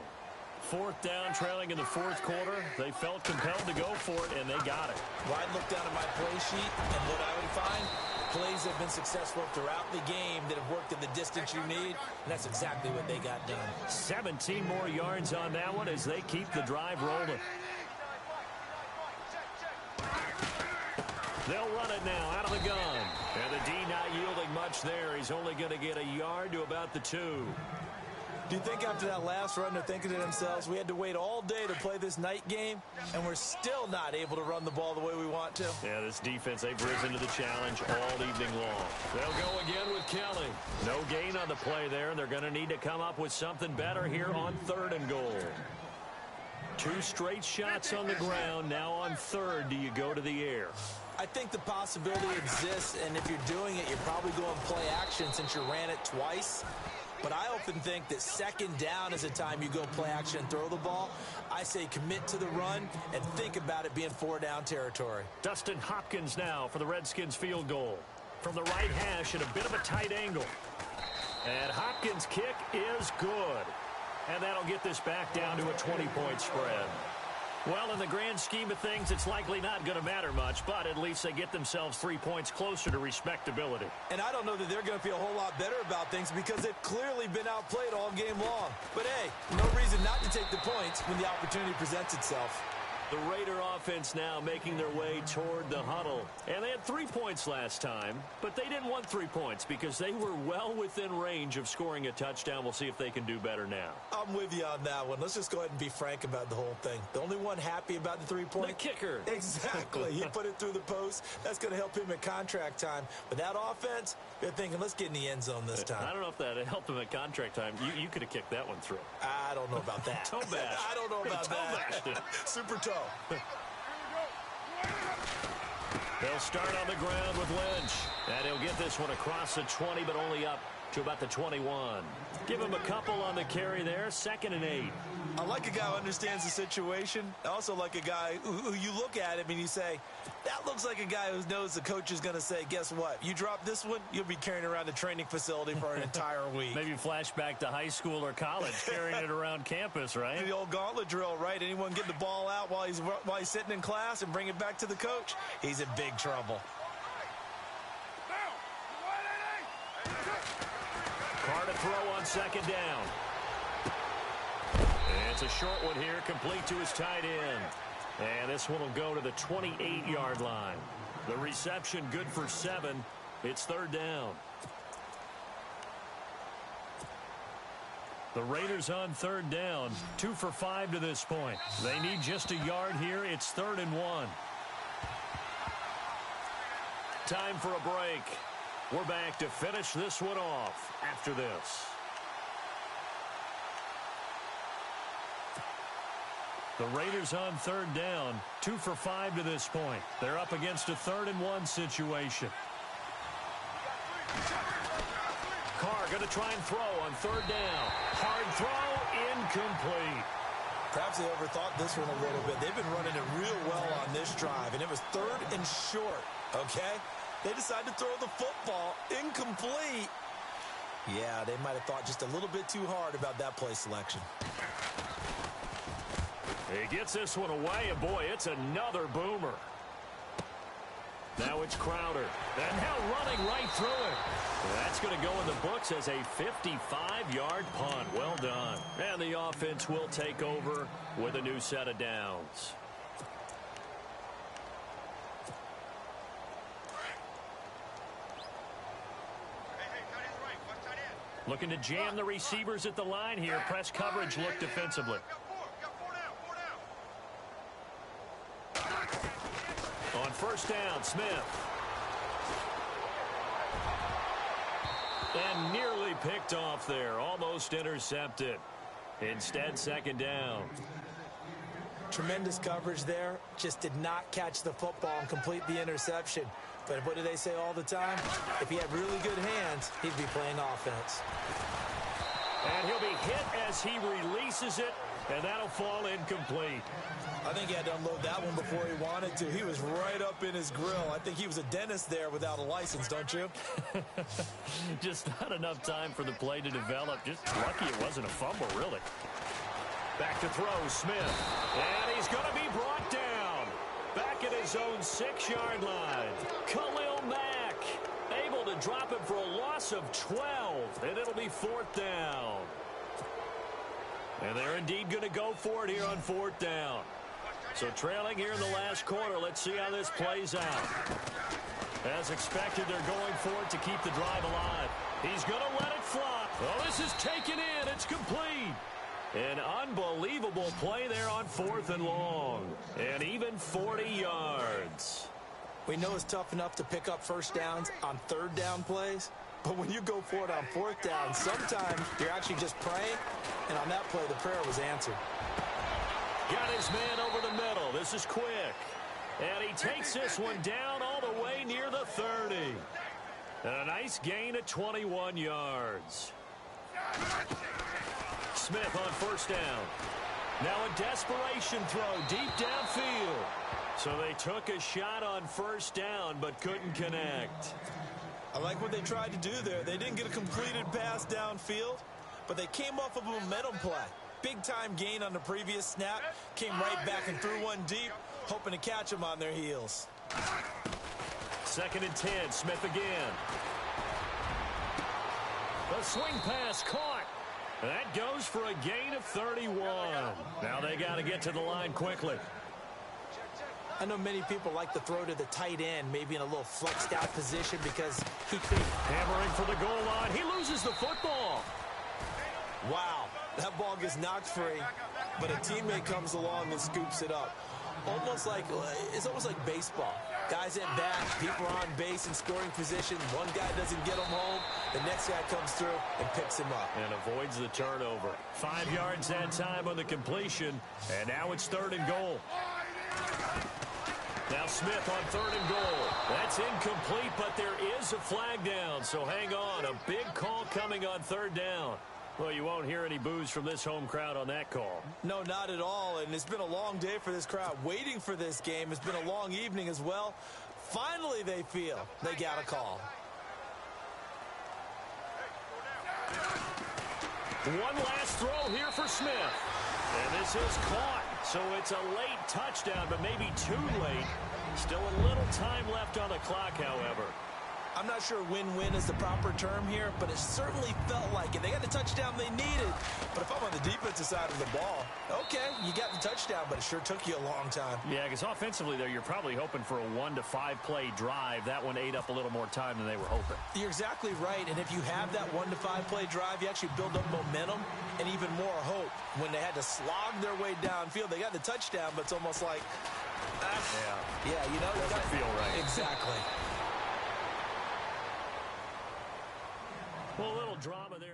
4th down, trailing in the fourth quarter. They felt compelled to go for it, and they got it. Well, I'd look down at my play sheet, and what I would find, plays have been successful throughout the game that have worked at the distance you need, and that's exactly what they got done. 17 more yards on that one as they keep the drive rolling. They'll run it now out of the gun. And the D not yielding much there. He's only going to get a yard to about the 2. Do you think after that last run they're thinking to themselves, we had to wait all day to play this night game, and we're still not able to run the ball the way we want to? Yeah, this defense, they've risen to the challenge all evening long. They'll go again with Kelly. No gain on the play there, and they're going to need to come up with something better here on 3rd and goal. 2 straight shots on the ground. Now on 3rd, do you go to the air? I think the possibility exists, and if you're doing it, you're probably going play action since you ran it twice. But I often think that 2nd down is a time you go play action and throw the ball. I say commit to the run and think about it being 4 down territory. Dustin Hopkins now for the Redskins field goal. from the right hash at a bit of a tight angle. And Hopkins' kick is good. And that'll get this back down to a 20-point spread. Well, in the grand scheme of things, it's likely not going to matter much, but at least they get themselves 3 points closer to respectability. And I don't know that they're going to feel a whole lot better about things because they've clearly been outplayed all game long. But, hey, no reason not to take the points when the opportunity presents itself. The Raider offense now making their way toward the huddle. And they had 3 points last time, but they didn't want 3 points because they were well within range of scoring a touchdown. We'll see if they can do better now. I'm with you on that one. Let's just go ahead and be frank about the whole thing. The only one happy about the 3-point? The kicker. Exactly. He put it through the post. That's going to help him at contract time. But that offense, they're thinking, let's get in the end zone this time. I don't know if that helped him at contract time. You could have kicked that one through. I don't know about that. Toe bash. I don't know about that. Super toe. They'll start on the ground with Lynch. And he'll get this one across the 20, but only up to about the 21. Give him a couple on the carry there. 2nd and 8. I like a guy who understands the situation. I also like a guy who you look at him and you say, that looks like a guy who knows the coach is going to say, guess what? You drop this one, you'll be carrying around the training facility for an entire week. Maybe flashback to high school or college, carrying it around campus, right? The old gauntlet drill, right? Anyone get the ball out while he's sitting in class and bring it back to the coach? He's in big trouble. Carr to throw on 2nd down. And it's a short one here, complete to his tight end. And this one will go to the 28-yard line. The reception good for 7. It's 3rd down. The Raiders on 3rd down. 2 for 5 to this point. They need just a yard here. It's 3rd and 1. Time for a break. We're back to finish this one off after this. The Raiders on 3rd down, 2 for 5 to this point. They're up against a 3rd and 1 situation. Carr going to try and throw on 3rd down. Hard throw, incomplete. Perhaps they overthought this one a little bit. They've been running it real well on this drive, and it was 3rd and short, okay? They decided to throw the football incomplete. Yeah, they might have thought just a little bit too hard about that play selection. He gets this one away, and boy, it's another boomer. Now it's Crowder. And now running right through it. That's going to go in the books as a 55-yard punt. Well done. And the offense will take over with a new set of downs. Looking to jam the receivers at the line here. Press coverage look defensively. On 1st down, Smith. And nearly picked off there. Almost intercepted. Instead, 2nd down. Tremendous coverage there. Just did not catch the football and complete the interception. But what do they say all the time? If he had really good hands, he'd be playing offense. And he'll be hit as he releases it, and that'll fall incomplete. I think he had to unload that one before he wanted to. He was right up in his grill. I think he was a dentist there without a license, don't you? Just not enough time for the play to develop. Just lucky it wasn't a fumble, really. Back to throw, Smith. And he's going to be brought down. Back at his own 6-yard line. Khalil Mack able to drop him for a loss of 12. And it'll be 4th down. And they're indeed going to go for it here on 4th down. So trailing here in the last quarter. Let's see how this plays out. As expected, they're going for it to keep the drive alive. He's going to let it fly. Oh, this is taken in. It's complete. An unbelievable play there on 4th and long. And even 40 yards. We know it's tough enough to pick up 1st downs on 3rd down plays. But when you go for it on 4th down, sometimes you're actually just praying. And on that play, the prayer was answered. Got his man over the middle. This is quick. And he takes this one down all the way near the 30. And a nice gain of 21 yards. Smith on 1st down. Now a desperation throw deep downfield. So they took a shot on 1st down but couldn't connect. I like what they tried to do there. They didn't get a completed pass downfield, but they came off of a momentum play. Big-time gain on the previous snap. Came right back and threw one deep, hoping to catch them on their heels. 2nd and 10, Smith again. The swing pass caught. That goes for a gain of 31. Now they got to get to the line quickly. I know many people like to throw to the tight end, maybe in a little flexed out position because he could. Hammering for the goal line. He loses the football. Wow, that ball gets knocked free, but a teammate comes along and scoops it up. It's almost like baseball. Guys at bat, people are on base in scoring position. One guy doesn't get him home. The next guy comes through and picks him up. And avoids the turnover. 5 yards that time on the completion. And now it's 3rd and goal. Now Smith on 3rd and goal. That's incomplete, but there is a flag down. So hang on. A big call coming on 3rd down. Well, you won't hear any boos from this home crowd on that call. No, not at all. And it's been a long day for this crowd waiting for this game. It's been a long evening as well. Finally, they feel they got a call. One last throw here for Smith. And this is caught. So it's a late touchdown, but maybe too late. Still a little time left on the clock, however. I'm not sure win-win is the proper term here, but it certainly felt like it. They got the touchdown they needed. But if I'm on the defensive side of the ball, okay, you got the touchdown, but it sure took you a long time. Yeah, because offensively there, you're probably hoping for a 1 to 5 play drive. That one ate up a little more time than they were hoping. You're exactly right, and if you have that 1 to 5 play drive, you actually build up momentum and even more hope. When they had to slog their way downfield, they got the touchdown, but it's almost like, yeah, you know, doesn't feel right. Exactly. Well, a little drama there.